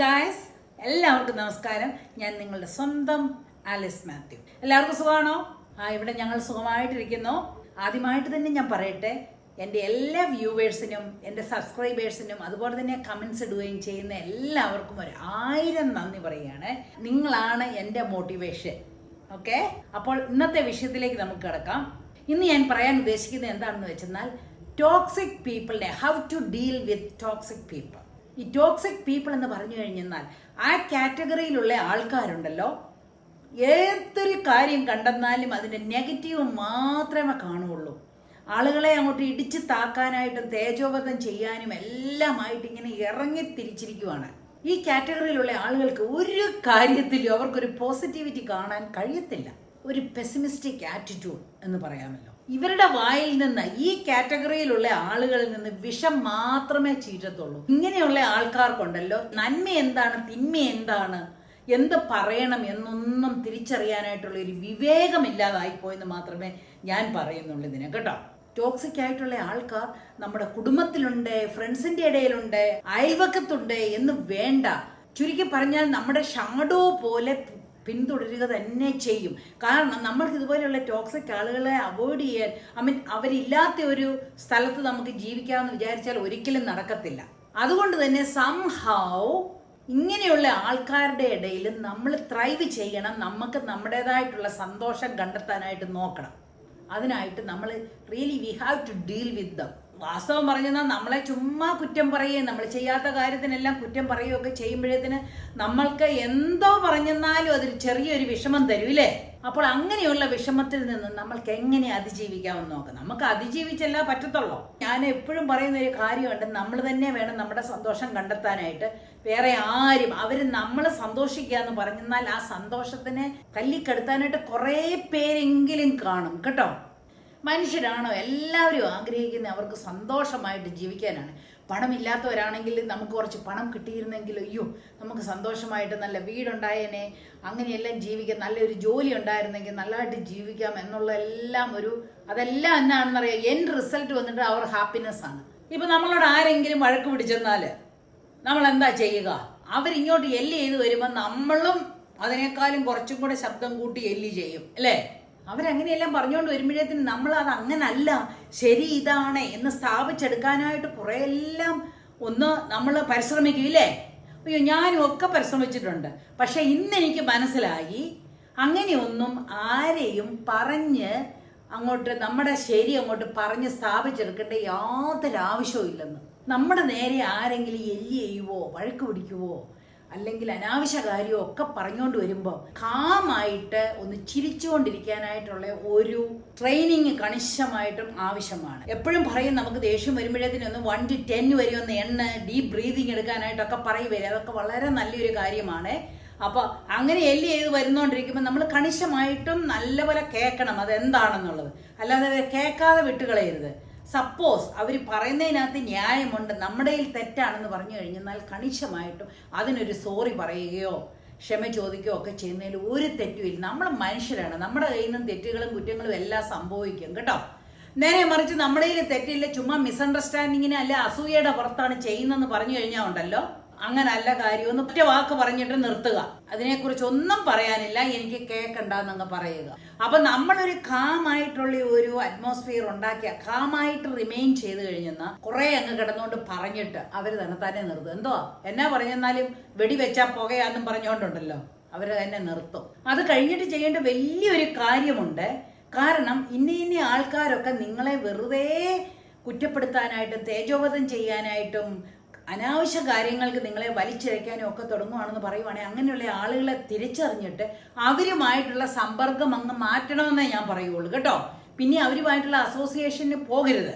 Guys, എല്ലാവർക്കും നമസ്കാരം. ഞാൻ നിങ്ങളുടെ സ്വന്തം ആലിസ് മാത്യു. എല്ലാവർക്കും സുഖമാണോ? ഇവിടെ ഞങ്ങൾ സുഖമായിട്ടിരിക്കുന്നു. ആദ്യമായിട്ട് തന്നെ ഞാൻ പറയട്ടെ, എൻ്റെ എല്ലാ വ്യൂവേഴ്സിനും എൻ്റെ സബ്സ്ക്രൈബേഴ്സിനും അതുപോലെ തന്നെ കമൻസ് ഇടുകയും ചെയ്യുന്ന എല്ലാവർക്കും 1000 നന്ദി പറയുകയാണ്. നിങ്ങളാണ് എൻ്റെ മോട്ടിവേഷൻ. ഓക്കെ, അപ്പോൾ ഇന്നത്തെ വിഷയത്തിലേക്ക് നമുക്ക് കിടക്കാം. ഇന്ന് ഞാൻ പറയാൻ ഉദ്ദേശിക്കുന്നത് എന്താണെന്ന് വെച്ചെന്നാൽ, ടോക്സിക് പീപ്പിളിനെ, how to deal with toxic people. ഈ ടോക്സിക് പീപ്പിൾ എന്ന് പറഞ്ഞു കഴിഞ്ഞാൽ ആ കാറ്റഗറിയിലുള്ള ആൾക്കാരുണ്ടല്ലോ, ഏതൊരു കാര്യം കണ്ടെന്നാലും അതിൻ്റെ നെഗറ്റീവ് മാത്രമേ കാണുകയുള്ളൂ. ആളുകളെ അങ്ങോട്ട് ഇടിച്ച് താക്കാനായിട്ടും തേജോവധം ചെയ്യാനും എല്ലാമായിട്ട് ഇങ്ങനെ ഇറങ്ങി തിരിച്ചിരിക്കുവാണ്. ഈ കാറ്റഗറിയിലുള്ള ആളുകൾക്ക് ഒരു കാര്യത്തിലും അവർക്കൊരു പോസിറ്റിവിറ്റി കാണാൻ കഴിയത്തില്ല. ഒരു പെസിമിസ്റ്റിക് ആറ്റിറ്റ്യൂഡ് എന്ന് പറയാമല്ലോ. ഇവരുടെ വായിൽ നിന്ന്, ഈ കാറ്റഗറിയിലുള്ള ആളുകളിൽ നിന്ന് വിഷം മാത്രമേ ചീറ്റത്തുള്ളൂ. ഇങ്ങനെയുള്ള ആൾക്കാർക്കുണ്ടല്ലോ, നന്മ എന്താണ് തിന്മ എന്താണ്, എന്ത് പറയണം എന്നൊന്നും തിരിച്ചറിയാനായിട്ടുള്ള ഒരു വിവേകമില്ലാതായിപ്പോയെന്ന് മാത്രമേ ഞാൻ പറയുന്നുള്ളൂ ഇതിനെ, കേട്ടോ. ടോക്സിക് ആയിട്ടുള്ള ആൾക്കാർ നമ്മുടെ കുടുംബത്തിലുണ്ട്, ഫ്രണ്ട്സിന്റെ ഇടയിലുണ്ട്, അയൽവക്കത്തുണ്ട് എന്ന് വേണ്ട. ചുരുക്കി പറഞ്ഞാൽ നമ്മുടെ ഷാഡോ പോലെ പിന്തുടരുക തന്നെ ചെയ്യും. കാരണം നമ്മൾക്ക് ഇതുപോലെയുള്ള ടോക്സിക് ആളുകളെ അവോയ്ഡ് ചെയ്യാൻ, അവരില്ലാത്ത ഒരു സ്ഥലത്ത് നമുക്ക് ജീവിക്കാമെന്ന് വിചാരിച്ചാൽ ഒരിക്കലും നടക്കത്തില്ല. അതുകൊണ്ട് തന്നെ സംഹൗ ഇങ്ങനെയുള്ള ആൾക്കാരുടെ ഇടയിൽ നമ്മൾ ത്രൈവ് ചെയ്യണം. നമുക്ക് നമ്മുടേതായിട്ടുള്ള സന്തോഷം കണ്ടെത്താനായിട്ട് നോക്കണം. അതിനായിട്ട് നമ്മൾ really we have to deal with them. വാസ്തവം പറഞ്ഞാൽ നമ്മളെ ചുമ്മാ കുറ്റം പറയുകയും നമ്മൾ ചെയ്യാത്ത കാര്യത്തിനെല്ലാം കുറ്റം പറയുകയൊക്കെ ചെയ്യുമ്പോഴത്തേന് നമ്മൾക്ക് എന്തോ പറഞ്ഞെന്നാലും അതൊരു ചെറിയൊരു വിഷമം തരൂല്ലേ. അപ്പോൾ അങ്ങനെയുള്ള വിഷമത്തിൽ നിന്ന് നമ്മൾക്ക് എങ്ങനെ അതിജീവിക്കാമെന്ന് നോക്കാം. നമുക്ക് അതിജീവിച്ചല്ല പറ്റത്തുള്ളൂ. ഞാൻ എപ്പോഴും പറയുന്ന ഒരു കാര്യമുണ്ട്, നമ്മൾ തന്നെ വേണം നമ്മുടെ സന്തോഷം കണ്ടെത്താനായിട്ട്. വേറെ ആരും, നമ്മൾ സന്തോഷിക്കുക എന്ന് പറഞ്ഞാൽ ആ സന്തോഷത്തിനെ തല്ലിക്കെടുത്താനായിട്ട് കുറേ പേരെങ്കിലും കാണും, കേട്ടോ. മനുഷ്യരാണോ എല്ലാവരും ആഗ്രഹിക്കുന്നത് അവർക്ക് സന്തോഷമായിട്ട് ജീവിക്കാനാണ്. പണമില്ലാത്തവരാണെങ്കിൽ നമുക്ക് കുറച്ച് പണം കിട്ടിയിരുന്നെങ്കിൽ അയ്യോ നമുക്ക് സന്തോഷമായിട്ട് നല്ല വീടുണ്ടായേനെ, അങ്ങനെയെല്ലാം ജീവിക്കാം, നല്ലൊരു ജോലി ഉണ്ടായിരുന്നെങ്കിൽ നല്ലതായിട്ട് ജീവിക്കാം എന്നുള്ള അതെല്ലാം എന്നാണെന്നറിയാം, എൻഡ് റിസൾട്ട് വന്നിട്ട് അവർ ഹാപ്പിനെസ് ആണ്. ഇപ്പം നമ്മളോട് ആരെങ്കിലും വഴക്ക് പിടിച്ചെന്നാൽ നമ്മൾ എന്താ ചെയ്യുക? അവരിങ്ങോട്ട് എല്ലി ചെയ്ത് വരുമ്പോൾ നമ്മളും അതിനേക്കാളും കുറച്ചും കൂടെ ശബ്ദം കൂട്ടി എല്ലി ചെയ്യും, അല്ലേ? അവരങ്ങനെയെല്ലാം പറഞ്ഞുകൊണ്ട് വരുമ്പോഴത്തേന് നമ്മൾ അത് അങ്ങനല്ല, ശരി ഇതാണ് എന്ന് സ്ഥാപിച്ചെടുക്കാനായിട്ട് കുറേ എല്ലാം നമ്മൾ പരിശ്രമിക്കില്ലേ? അയ്യോ, ഞാനും ഒക്കെ പരിശ്രമിച്ചിട്ടുണ്ട്. പക്ഷെ ഇന്നെനിക്ക് മനസ്സിലായി, അങ്ങനെയൊന്നും ആരെയും പറഞ്ഞ് അങ്ങോട്ട് നമ്മുടെ ശരി അങ്ങോട്ട് പറഞ്ഞ് സ്ഥാപിച്ചെടുക്കേണ്ട യാതൊരു ആവശ്യവും ഇല്ലെന്ന്. നമ്മുടെ നേരെ ആരെങ്കിലും എല്ലി ചെയ്യുവോ വഴക്ക് പിടിക്കുവോ അല്ലെങ്കിൽ അനാവശ്യ കാര്യമോ ഒക്കെ പറഞ്ഞുകൊണ്ട് വരുമ്പോൾ കാമായിട്ട് ഒന്ന് ചിരിച്ചുകൊണ്ടിരിക്കാനായിട്ടുള്ള ഒരു ട്രെയിനിങ് കണിശമായിട്ടും ആവശ്യമാണ്. എപ്പോഴും പറയും നമുക്ക് ദേഷ്യം വരുമ്പോഴത്തേനൊന്ന് 1 to 10 വരെ ഒന്ന് ഡീപ്പ് ബ്രീതിങ് എടുക്കാനായിട്ടൊക്കെ പറയുവരെ, അതൊക്കെ വളരെ നല്ലൊരു കാര്യമാണ്. അപ്പോൾ അങ്ങനെ എല്ലി ചെയ്ത് വരുന്നോണ്ടിരിക്കുമ്പോൾ നമ്മൾ കണിശമായിട്ടും നല്ലപോലെ കേൾക്കണം അതെന്താണെന്നുള്ളത്. അല്ലാതെ കേൾക്കാതെ വിട്ടുകളയരുത്. സപ്പോസ് അവർ പറയുന്നതിനകത്ത് ന്യായമുണ്ട്, നമ്മുടെ കയ്യിൽ തെറ്റാണെന്ന് പറഞ്ഞു കഴിഞ്ഞാൽ കണിശമായിട്ടും അതിനൊരു സോറി പറയുകയോ ക്ഷമ ചോദിക്കുകയോ ഒക്കെ ചെയ്യുന്നതിൽ ഒരു തെറ്റുമില്ല. നമ്മൾ മനുഷ്യരാണ്, നമ്മുടെ കയ്യിൽ നിന്നും തെറ്റുകളും കുറ്റങ്ങളും എല്ലാം സംഭവിക്കും, കേട്ടോ. നേരെ മറിച്ച് നമ്മുടെ കയ്യിൽ തെറ്റില്ല, ചുമ്മാ മിസ്അണ്ടർസ്റ്റാൻഡിങ്ങിന് അല്ല അസൂയയുടെ പുറത്താണ് ചെയ്യുന്നതെന്ന് പറഞ്ഞു കഴിഞ്ഞാൽ ഉണ്ടല്ലോ, അങ്ങനല്ല കാര്യം. ഒന്ന് ഒറ്റ വാക്ക് പറഞ്ഞിട്ട് നിർത്തുക, അതിനെക്കുറിച്ച് ഒന്നും പറയാനില്ല, എനിക്ക് കേൾക്കണ്ടെന്നങ്ങ് പറയുക. അപ്പൊ നമ്മളൊരു കാമായിട്ടുള്ള ഒരു അറ്റ്മോസ്ഫിയർ ഉണ്ടാക്കിയ, കാമായിട്ട് റിമെയിൻ ചെയ്ത് കഴിഞ്ഞെന്ന കുറെ അങ്ങ് കിടന്നുകൊണ്ട് പറഞ്ഞിട്ട് അവര് തന്നെ നിർത്തും. എന്തോ എന്നാ പറഞ്ഞെന്നാലും വെടിവെച്ചാ പുകയാന്നും പറഞ്ഞുകൊണ്ടുണ്ടല്ലോ, അവര് തന്നെ നിർത്തും. അത് കഴിഞ്ഞിട്ട് ചെയ്യേണ്ട വലിയൊരു കാര്യമുണ്ട്. കാരണം ഇന്ന ആൾക്കാരൊക്കെ നിങ്ങളെ വെറുതെ കുറ്റപ്പെടുത്താനായിട്ടും തേജോവധം ചെയ്യാനായിട്ടും അനാവശ്യ കാര്യങ്ങൾക്ക് നിങ്ങളെ വലിച്ചിഴയ്ക്കാനും ഒക്കെ തുടങ്ങുവാണെന്ന് പറയുവാണെങ്കിൽ അങ്ങനെയുള്ള ആളുകളെ തിരിച്ചറിഞ്ഞിട്ട് അവരുമായിട്ടുള്ള സമ്പർക്കം അങ്ങ് മാറ്റണമെന്നേ ഞാൻ പറയുള്ളൂ, കേട്ടോ. പിന്നെ അവരുമായിട്ടുള്ള അസോസിയേഷന് പോകരുത്.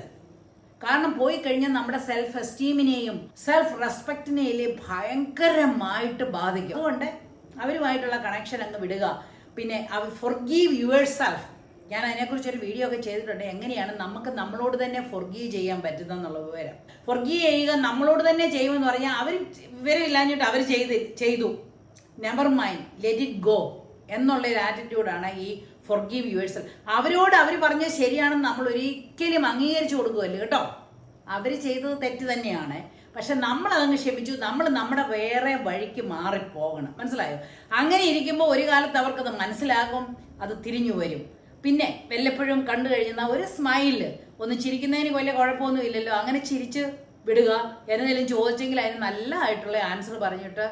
കാരണം പോയി കഴിഞ്ഞാൽ നമ്മുടെ സെൽഫ് എസ്റ്റീമിനെയും സെൽഫ് റെസ്പെക്റ്റിനെയും ഭയങ്കരമായിട്ട് ബാധിക്കും. അതുകൊണ്ട് അവരുമായിട്ടുള്ള കണക്ഷൻ അങ്ങ് വിടുക. പിന്നെ ഫോർഗീവ് യുവർ സെൽഫ്. ഞാൻ അതിനെക്കുറിച്ചൊരു വീഡിയോ ഒക്കെ ചെയ്തിട്ടുണ്ട്, എങ്ങനെയാണ് നമുക്ക് നമ്മളോട് തന്നെ ഫോർഗീവ് ചെയ്യാൻ പറ്റുന്നതെന്നുള്ള വിവരം. ഫോർഗീവ് ചെയ്യുക നമ്മളോട് തന്നെ ചെയ്യുമെന്ന് പറഞ്ഞാൽ അവർ വിവരമില്ലാഞ്ഞിട്ട് അവർ ചെയ്തു never mind, let it go എന്നുള്ളൊരു ആറ്റിറ്റ്യൂഡാണ് ഈ ഫോർഗീവ് യുവേഴ്സൽ. അവരോട് അവർ പറഞ്ഞത് ശരിയാണെന്ന് നമ്മൾ ഒരിക്കലും അംഗീകരിച്ചു കൊടുക്കുമല്ലോ, കേട്ടോ. അവർ ചെയ്തത് തെറ്റ് തന്നെയാണ്. പക്ഷെ നമ്മളതങ്ങ് ക്ഷമിച്ചു, നമ്മൾ നമ്മുടെ വേറെ വഴിക്ക് മാറിപ്പോകണം. മനസ്സിലായോ? അങ്ങനെ ഇരിക്കുമ്പോൾ ഒരു കാലത്ത് അവർക്കത് മനസ്സിലാകും, അത് തിരിഞ്ഞു വരും. പിന്നെ വല്ലപ്പോഴും കണ്ടു കഴിഞ്ഞാൽ ഒരു സ്മൈല്, ഒന്ന് ചിരിക്കുന്നതിന് വലിയ കുഴപ്പമൊന്നും ഇല്ലല്ലോ, അങ്ങനെ ചിരിച്ച് വിടുക. എന്തെങ്കിലും ചോദിച്ചെങ്കിൽ അതിന് നല്ലതായിട്ടുള്ള ആൻസർ പറഞ്ഞിട്ട്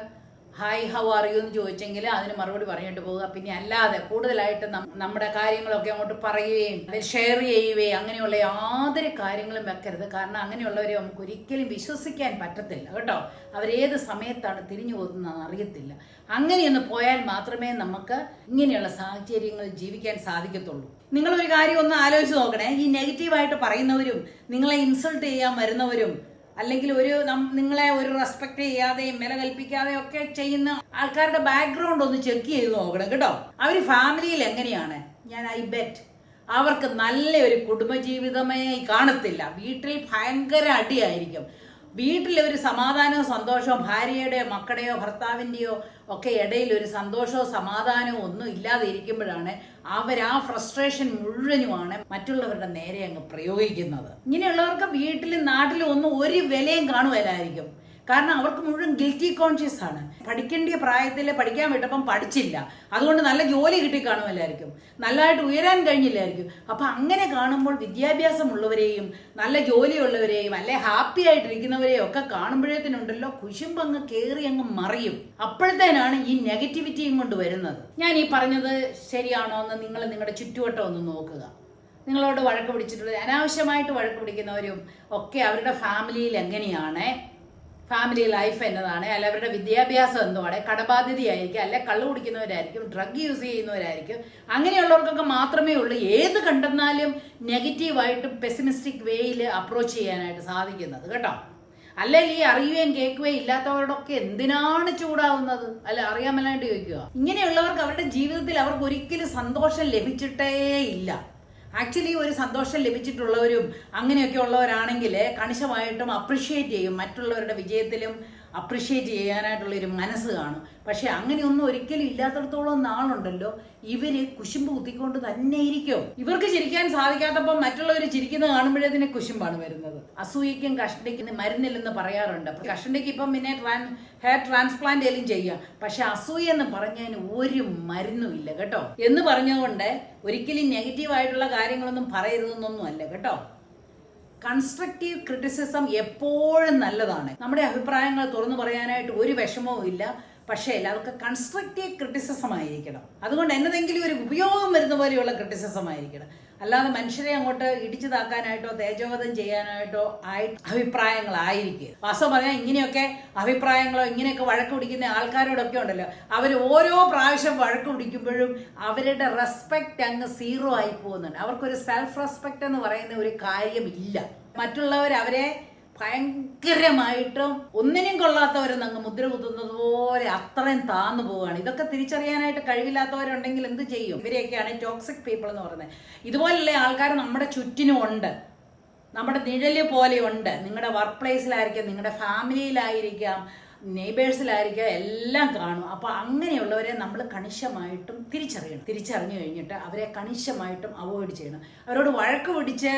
ഹായ് ഹൗ ആർ യു എന്ന് ചോദിച്ചെങ്കിൽ അതിന് മറുപടി പറഞ്ഞിട്ട് പോവുക. പിന്നെ അല്ലാതെ കൂടുതലായിട്ട് നമ്മുടെ കാര്യങ്ങളൊക്കെ അങ്ങോട്ട് പറയുകയും ഷെയർ ചെയ്യുകയും അങ്ങനെയുള്ള യാതൊരു കാര്യങ്ങളും വെക്കരുത്. കാരണം അങ്ങനെയുള്ളവരെ നമുക്ക് ഒരിക്കലും വിശ്വസിക്കാൻ പറ്റത്തില്ല കേട്ടോ. അവരേത് സമയത്താണ് തിരിഞ്ഞു പോകുന്നതെന്ന് അറിയത്തില്ല. അങ്ങനെയൊന്ന് പോയാൽ മാത്രമേ നമുക്ക് ഇങ്ങനെയുള്ള സാഹചര്യങ്ങളിൽ ജീവിക്കാൻ സാധിക്കത്തുള്ളൂ. നിങ്ങളൊരു കാര്യം ഒന്ന് ആലോചിച്ച് നോക്കണേ. ഈ നെഗറ്റീവായിട്ട് പറയുന്നവരും നിങ്ങളെ ഇൻസൾട്ട് ചെയ്യാൻ വരുന്നവരും അല്ലെങ്കിൽ നിങ്ങളെ ഒരു റെസ്പെക്ട് ചെയ്യാതെയും വില കൽപ്പിക്കാതെയും ഒക്കെ ചെയ്യുന്ന ആൾക്കാരുടെ ബാക്ക്ഗ്രൗണ്ട് ഒന്ന് ചെക്ക് ചെയ്ത് നോക്കണം കേട്ടോ. അവർ ഫാമിലിയിൽ എങ്ങനെയാണ്, ഞാൻ ഐ ബെറ്റ് അവർക്ക് നല്ല ഒരു കുടുംബജീവിതമേ കാണത്തില്ല. വീട്ടിൽ ഭയങ്കര അടിയായിരിക്കും. വീട്ടിലെ ഒരു സമാധാനവും സന്തോഷവും ഭാര്യയുടെയോ മക്കളുടെയോ ഭർത്താവിൻ്റെയോ ഒക്കെ ഇടയിൽ ഒരു സന്തോഷവും സമാധാനവും ഒന്നും ഇല്ലാതെ ഇരിക്കുമ്പോഴാണ് ആ ഫ്രസ്ട്രേഷൻ മുഴുവനുമാണ് മറ്റുള്ളവരുടെ നേരെ അങ്ങ് പ്രയോഗിക്കുന്നത്. ഇങ്ങനെയുള്ളവർക്ക് വീട്ടിലും നാട്ടിലും ഒന്നും ഒരു വിലയും കാണുകയില്ലായിരിക്കും. കാരണം അവർക്ക് മുഴുവൻ ഗിൽറ്റി കോൺഷ്യസ് ആണ്. പഠിക്കേണ്ട പ്രായത്തിൽ പഠിക്കാൻ വിട്ടപ്പം പഠിച്ചില്ല, അതുകൊണ്ട് നല്ല ജോലി കിട്ടി കാണുമല്ലായിരിക്കും, നല്ലതായിട്ട് ഉയരാൻ കഴിഞ്ഞില്ലായിരിക്കും. അപ്പം അങ്ങനെ കാണുമ്പോൾ വിദ്യാഭ്യാസമുള്ളവരെയും നല്ല ജോലിയുള്ളവരെയും അല്ലെ ഹാപ്പി ആയിട്ടിരിക്കുന്നവരെയും ഒക്കെ കാണുമ്പോഴേത്തിനുണ്ടല്ലോ കുശുമ്പങ്ങ് കയറി അങ്ങ് മറിയും. അപ്പോഴത്തേനാണ് ഈ നെഗറ്റിവിറ്റിയും കൊണ്ട് വരുന്നത്. ഞാൻ ഈ പറഞ്ഞത് ശരിയാണോ എന്ന് നിങ്ങൾ നിങ്ങളുടെ ചുറ്റുവട്ടം ഒന്ന് നോക്കുക. നിങ്ങളോട് വഴക്ക് പിടിച്ചിട്ടുള്ളത്, അനാവശ്യമായിട്ട് വഴക്ക് പിടിക്കുന്നവരും ഒക്കെ അവരുടെ ഫാമിലിയിൽ എങ്ങനെയാണ്, ഫാമിലി ലൈഫ് എന്നതാണ്, അല്ല അവരുടെ വിദ്യാഭ്യാസം എന്തുമാണ്, കടബാധ്യതയായിരിക്കും, അല്ലെ കള്ളു കുടിക്കുന്നവരായിരിക്കും, ഡ്രഗ് യൂസ് ചെയ്യുന്നവരായിരിക്കും. അങ്ങനെയുള്ളവർക്കൊക്കെ മാത്രമേ ഉള്ളൂ ഏത് കണ്ടെന്നാലും നെഗറ്റീവായിട്ടും പെസിമിസ്റ്റിക് വേയിൽ അപ്രോച്ച് ചെയ്യാനായിട്ട് സാധിക്കുന്നത് കേട്ടോ. അല്ലെങ്കിൽ ഈ അറിയുകയും കേൾക്കുകയും ഇല്ലാത്തവരോടൊക്കെ എന്തിനാണ് ചൂടാവുന്നത്? അല്ല അറിയാമല്ലാണ്ട് ചോദിക്കുക. ഇങ്ങനെയുള്ളവർക്ക് അവരുടെ ജീവിതത്തിൽ അവർക്ക് ഒരിക്കലും സന്തോഷം ലഭിച്ചിട്ടേ ഇല്ല. ആക്ച്വലി ഒരു സന്തോഷം ലഭിച്ചിട്ടുള്ളവരും അങ്ങനെയൊക്കെ ഉള്ളവരാണെങ്കിൽ കണിശമായിട്ടും അപ്രിഷ്യേറ്റ് ചെയ്യും. മറ്റുള്ളവരുടെ വിജയത്തിലും അപ്രിഷ്യേറ്റ് ചെയ്യാനായിട്ടുള്ളൊരു മനസ്സ് കാണും. പക്ഷെ അങ്ങനെയൊന്നും ഒരിക്കലും ഇല്ലാത്തടത്തോളം നാളുണ്ടല്ലോ ഇവര് കുശുമ്പ് കുത്തിക്കൊണ്ട് തന്നെ ഇരിക്കും. ഇവർക്ക് ചിരിക്കാൻ സാധിക്കാത്തപ്പോൾ മറ്റുള്ളവർ ചിരിക്കുന്നത് കാണുമ്പോഴേതിനെ കുശുമ്പാണ് വരുന്നത്. അസൂയക്കും കഷണ്ടിക്കും മരുന്നില്ലെന്ന് പറയാറുണ്ട്. കഷണ്ടിക്ക് ഇപ്പം പിന്നെ ഹെയർ ട്രാൻസ്പ്ലാന്റ് എല്ലാം ചെയ്യാം. പക്ഷെ അസൂയ എന്ന് പറഞ്ഞതിന് ഒരു മരുന്നും ഇല്ല കേട്ടോ. എന്ന് പറഞ്ഞുകൊണ്ട് ഒരിക്കലും നെഗറ്റീവായിട്ടുള്ള കാര്യങ്ങളൊന്നും പറയരുതെന്നൊന്നും അല്ല കേട്ടോ. കൺസ്ട്രക്റ്റീവ് ക്രിറ്റിസിസം എപ്പോഴും നല്ലതാണ്. നമ്മുടെ അഭിപ്രായങ്ങൾ തുറന്നു പറയാനായിട്ട് ഒരു വിഷമവും ഇല്ല. പക്ഷേ അതൊക്കെ കൺസ്ട്രക്റ്റീവ് ക്രിറ്റിസിസം ആയിരിക്കണം. അതുകൊണ്ട് എന്നതെങ്കിലും ഒരു ഉപയോഗം വരുന്ന പോലെയുള്ള ക്രിറ്റിസിസം ആയിരിക്കണം. അല്ലാതെ മനുഷ്യരെ അങ്ങോട്ട് ഇടിച്ചു താക്കാനായിട്ടോ തേജോവധം ചെയ്യാനായിട്ടോ അഭിപ്രായങ്ങളായിരിക്കും. വാസ്തവം പറഞ്ഞാൽ ഇങ്ങനെയൊക്കെ അഭിപ്രായങ്ങളോ ഇങ്ങനെയൊക്കെ വഴക്ക് പിടിക്കുന്ന ആൾക്കാരോടൊക്കെ ഉണ്ടല്ലോ, അവർ ഓരോ പ്രാവശ്യം വഴക്ക് പിടിക്കുമ്പോഴും അവരുടെ റെസ്പെക്റ്റ് അങ്ങ് സീറോ ആയി പോകുന്നുണ്ട്. അവർക്കൊരു സെൽഫ് റെസ്പെക്റ്റ് എന്ന് പറയുന്ന ഒരു കാര്യമില്ല. മറ്റുള്ളവർ അവരെ ഭയങ്കരമായിട്ടും ഒന്നിനും കൊള്ളാത്തവരെന്ന് അങ്ങ് മുദ്ര കുത്തുന്നത് പോലെ അത്രയും താന്നു പോവുകയാണ്. ഇതൊക്കെ തിരിച്ചറിയാനായിട്ട് കഴിവില്ലാത്തവരുണ്ടെങ്കിൽ എന്ത് ചെയ്യും? ഇവരെയൊക്കെയാണ് ടോക്സിക് പീപ്പിൾ എന്ന് പറയുന്നത്. ഇതുപോലുള്ള ആൾക്കാർ നമ്മുടെ ചുറ്റിനും ഉണ്ട്, നമ്മുടെ നിഴല് പോലെയുണ്ട്. നിങ്ങളുടെ വർക്ക് പ്ലേസിലായിരിക്കാം, നിങ്ങളുടെ ഫാമിലിയിലായിരിക്കാം, നെയ്ബേഴ്സിലായിരിക്കാം, എല്ലാം കാണും. അപ്പോൾ അങ്ങനെയുള്ളവരെ നമ്മൾ കണിശമായിട്ടും തിരിച്ചറിഞ്ഞു കഴിഞ്ഞിട്ട് അവരെ കണിശമായിട്ടും അവോയ്ഡ് ചെയ്യണം. അവരോട് വഴക്ക് പിടിച്ച്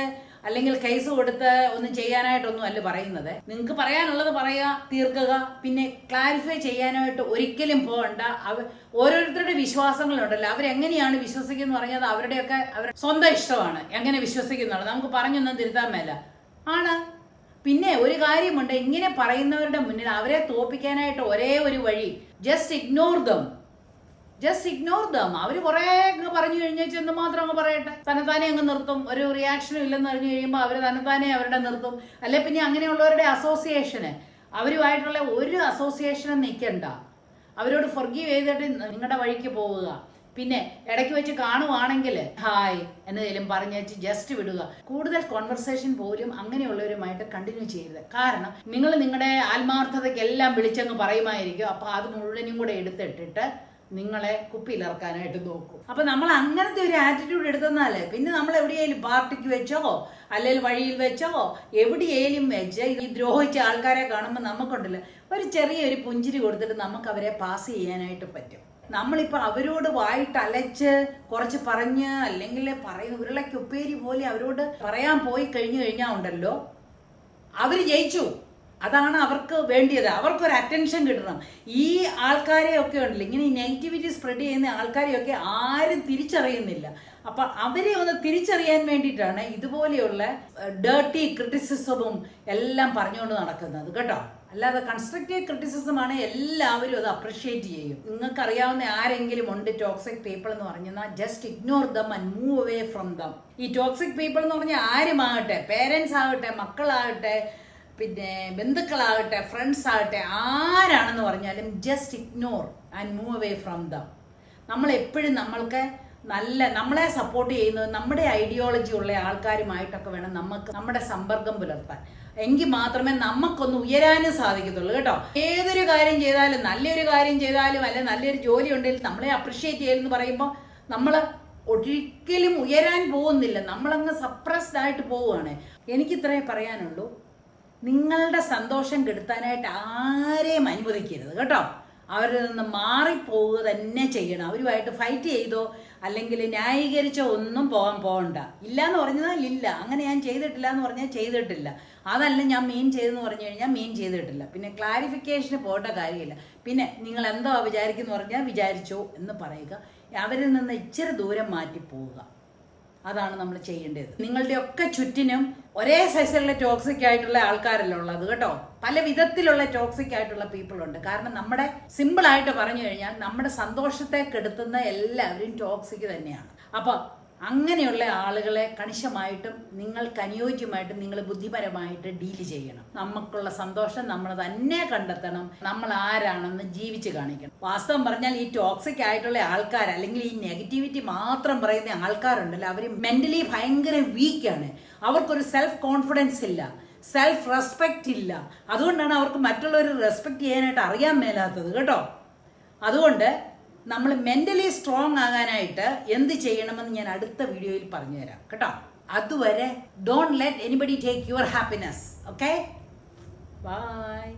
അല്ലെങ്കിൽ കേസ് കൊടുത്ത് ഒന്നും ചെയ്യാനായിട്ടൊന്നും അല്ല പറയുന്നത്. നിങ്ങൾക്ക് പറയാനുള്ളത് പറയുക, തീർക്കുക. പിന്നെ ക്ലാരിഫൈ ചെയ്യാനായിട്ട് ഒരിക്കലും പോകണ്ട. ഓരോരുത്തരുടെ വിശ്വാസങ്ങളുണ്ടല്ലോ, അവരെങ്ങനെയാണ് വിശ്വസിക്കുന്നത് പറഞ്ഞത് അവരുടെയൊക്കെ അവരുടെ സ്വന്തം ഇഷ്ടമാണ് എങ്ങനെ വിശ്വസിക്കുന്നുള്ളത്. നമുക്ക് പറഞ്ഞൊന്നും തിരുത്താൻ മേല ആണ്. പിന്നെ ഒരു കാര്യമുണ്ട്, ഇങ്ങനെ പറയുന്നവരുടെ മുന്നിൽ അവരെ തോപ്പിക്കാനായിട്ട് ഒരേ ഒരു വഴി, ജസ്റ്റ് ഇഗ്നോർ ദം. അവർ കുറെ പറഞ്ഞു കഴിഞ്ഞാൽ ചെന്ന് മാത്രം അങ്ങ് പറയട്ടെ, തന്നെത്താനെ അങ്ങ് നിർത്തും. ഒരു റിയാക്ഷനും ഇല്ലെന്ന് പറഞ്ഞു കഴിയുമ്പോൾ അവർ തന്നെത്താനെ അവരുടെ നിർത്തും. അല്ലെ പിന്നെ അങ്ങനെയുള്ളവരുടെ അസോസിയേഷന്, അവരുമായിട്ടുള്ള ഒരു അസോസിയേഷനും നിൽക്കണ്ട. അവരോട് ഫൊർഗീവ് ചെയ്തിട്ട് നിങ്ങളുടെ വഴിക്ക് പോവുക. പിന്നെ ഇടയ്ക്ക് വെച്ച് കാണുവാണെങ്കിൽ ഹായ് എന്നതിലും പറഞ്ഞേച്ച് ജസ്റ്റ് വിടുക. കൂടുതൽ കോൺവെർസേഷൻ പോലും അങ്ങനെയുള്ളവരുമായിട്ട് കണ്ടിന്യൂ ചെയ്യരുത്. കാരണം നിങ്ങൾ നിങ്ങളുടെ ആത്മാർത്ഥതയ്ക്കെല്ലാം വിളിച്ചങ്ങ് പറയുമായിരിക്കും. അപ്പൊ അത് മുഴുവനും കൂടെ എടുത്തിട്ടിട്ട് നിങ്ങളെ കുപ്പിയിലിറക്കാനായിട്ട് നോക്കും. അപ്പൊ നമ്മൾ അങ്ങനത്തെ ഒരു ആറ്റിറ്റ്യൂഡ് എടുത്തെന്നാലേ പിന്നെ നമ്മൾ എവിടെയെങ്കിലും പാർട്ടിക്ക് വെച്ചോ അല്ലെങ്കിൽ വഴിയിൽ വെച്ചോ എവിടെയെങ്കിലും വെച്ച് ഈ ദ്രോഹിച്ച ആൾക്കാരെ കാണുമ്പോൾ നമുക്കുണ്ടല്ലോ ഒരു ചെറിയൊരു പുഞ്ചിരി കൊടുത്തിട്ട് നമുക്ക് അവരെ പാസ് ചെയ്യാനായിട്ട് പറ്റും. നമ്മളിപ്പോൾ അവരോട് വായിട്ടലച്ച് കുറച്ച് പറഞ്ഞ് അല്ലെങ്കിൽ പറയുന്ന ഉരുളയ്ക്കുപ്പേരി പോലെ അവരോട് പറയാൻ പോയി കഴിഞ്ഞാൽ ഉണ്ടല്ലോ അവർ ജയിച്ചു. അതാണ് അവർക്ക് വേണ്ടിയത്. അവർക്കൊരു അറ്റൻഷൻ കിട്ടണം. ഈ ആൾക്കാരെയൊക്കെ ഉണ്ടല്ലോ, ഇങ്ങനെ ഈ നെഗറ്റിവിറ്റി സ്പ്രെഡ് ചെയ്യുന്ന ആൾക്കാരെയൊക്കെ ആരും തിരിച്ചറിയുന്നില്ല. അപ്പം അവരെ ഒന്ന് തിരിച്ചറിയാൻ വേണ്ടിയിട്ടാണ് ഇതുപോലെയുള്ള ഡേർട്ടി ക്രിറ്റിസിസവും എല്ലാം പറഞ്ഞുകൊണ്ട് നടക്കുന്നത് കേട്ടോ. അല്ലാതെ കൺസ്ട്രക്റ്റീവ് ക്രിറ്റിസിസം ആണ്, എല്ലാവരും അത് അപ്രിഷ്യേറ്റ് ചെയ്യും. നിങ്ങൾക്ക് അറിയാവുന്ന ആരെങ്കിലും ഉണ്ട് ടോക്സിക് പീപ്പിൾ എന്ന് പറഞ്ഞാൽ just ignore them and move away from them. ഈ ടോക്സിക് പീപ്പിൾ എന്ന് പറഞ്ഞാൽ ആരുമാകട്ടെ, പേരൻസ് ആകട്ടെ, മക്കളാകട്ടെ, പിന്നെ ബന്ധുക്കളാകട്ടെ, ഫ്രണ്ട്സ് ആകട്ടെ, ആരാണെന്ന് പറഞ്ഞാലും just ignore and move away from them. നമ്മളെപ്പോഴും നമ്മൾക്ക് നമ്മളെ സപ്പോർട്ട് ചെയ്യുന്നത് നമ്മുടെ ഐഡിയോളജി ഉള്ള ആൾക്കാരുമായിട്ടൊക്കെ വേണം നമുക്ക് നമ്മുടെ സമ്പർക്കം പുലർത്താൻ. എങ്കിൽ മാത്രമേ നമുക്കൊന്ന് ഉയരാനും സാധിക്കത്തുള്ളൂ കേട്ടോ. ഏതൊരു കാര്യം ചെയ്താലും, നല്ലൊരു കാര്യം ചെയ്താലും, അല്ലെങ്കിൽ നല്ലൊരു ജോലി ഉണ്ടെങ്കിൽ നമ്മളെ അപ്രിഷ്യേറ്റ് ചെയ്യലെന്ന് പറയുമ്പോൾ നമ്മൾ ഒരിക്കലും ഉയരാൻ പോകുന്നില്ല, നമ്മളങ്ങ് സപ്രസ്ഡ് ആയിട്ട് പോവുകയാണ്. എനിക്കിത്രേ പറയാനുള്ളൂ, നിങ്ങളുടെ സന്തോഷം കെടുത്താനായിട്ട് ആരെയും അനുവദിക്കരുത് കേട്ടോ. അവരിൽ നിന്ന് മാറിപ്പോവുക തന്നെ ചെയ്യണം. അവരുമായിട്ട് ഫൈറ്റ് ചെയ്തോ അല്ലെങ്കിൽ ന്യായീകരിച്ചോ ഒന്നും പോകണ്ട. ഇല്ല എന്ന് പറഞ്ഞാൽ ഇല്ല, അങ്ങനെ ഞാൻ ചെയ്തിട്ടില്ല എന്ന് പറഞ്ഞാൽ ചെയ്തിട്ടില്ല, അതല്ല ഞാൻ മീൻ ചെയ്തെന്ന് പറഞ്ഞു കഴിഞ്ഞാൽ മീൻ ചെയ്തിട്ടില്ല. പിന്നെ ക്ലാരിഫിക്കേഷന് പോകേണ്ട കാര്യമില്ല. പിന്നെ നിങ്ങൾ എന്തോ വിചാരിക്കുന്നു പറഞ്ഞാൽ വിചാരിച്ചോ എന്ന് പറയുക. അവരിൽ നിന്ന് ഇച്ചിരി ദൂരം മാറ്റി പോവുക. അതാണ് നമ്മൾ ചെയ്യേണ്ടത്. നിങ്ങളുടെയൊക്കെ ചുറ്റിനും ഒരേ സൈസിലുള്ള ടോക്സിക് ആയിട്ടുള്ള ആൾക്കാരല്ല ഉള്ളത് കേട്ടോ. പല വിധത്തിലുള്ള ടോക്സിക് ആയിട്ടുള്ള പീപ്പിൾ ഉണ്ട്. കാരണം നമ്മുടെ സിമ്പിൾ ആയിട്ട് പറഞ്ഞു കഴിഞ്ഞാൽ നമ്മുടെ സന്തോഷത്തെ കെടുത്തുന്ന എല്ലാവരും ടോക്സിക് തന്നെയാണ്. അപ്പൊ അങ്ങനെയുള്ള ആളുകളെ കണിശമായിട്ടും നിങ്ങൾക്ക് അനുയോജ്യമായിട്ടും നിങ്ങൾ ബുദ്ധിപരമായിട്ട് ഡീല് ചെയ്യണം. നമുക്കുള്ള സന്തോഷം നമ്മൾ തന്നെ കണ്ടെത്തണം. നമ്മൾ ആരാണെന്ന് ജീവിച്ച് കാണിക്കണം. വാസ്തവം പറഞ്ഞാൽ ഈ ടോക്സിക് ആയിട്ടുള്ള ആൾക്കാർ അല്ലെങ്കിൽ ഈ നെഗറ്റിവിറ്റി മാത്രം പറയുന്ന ആൾക്കാരുണ്ടല്ലോ, അവർ മെന്റലി ഭയങ്കര വീക്കാണ്. അവർക്കൊരു സെൽഫ് കോൺഫിഡൻസ് ഇല്ല, സെൽഫ് റെസ്പെക്റ്റ് ഇല്ല. അതുകൊണ്ടാണ് അവർക്ക് മറ്റുള്ളവർ റെസ്പെക്ട് ചെയ്യാനായിട്ട് അറിയാൻ മേലാത്തത് കേട്ടോ. അതുകൊണ്ട് നമ്മൾ മെന്റലി സ്ട്രോങ് ആകാനായിട്ട് എന്ത് ചെയ്യണമെന്ന് ഞാൻ അടുത്ത വീഡിയോയിൽ പറഞ്ഞുതരാം കേട്ടോ. അതുവരെ don't let anybody take your happiness. Okay, by.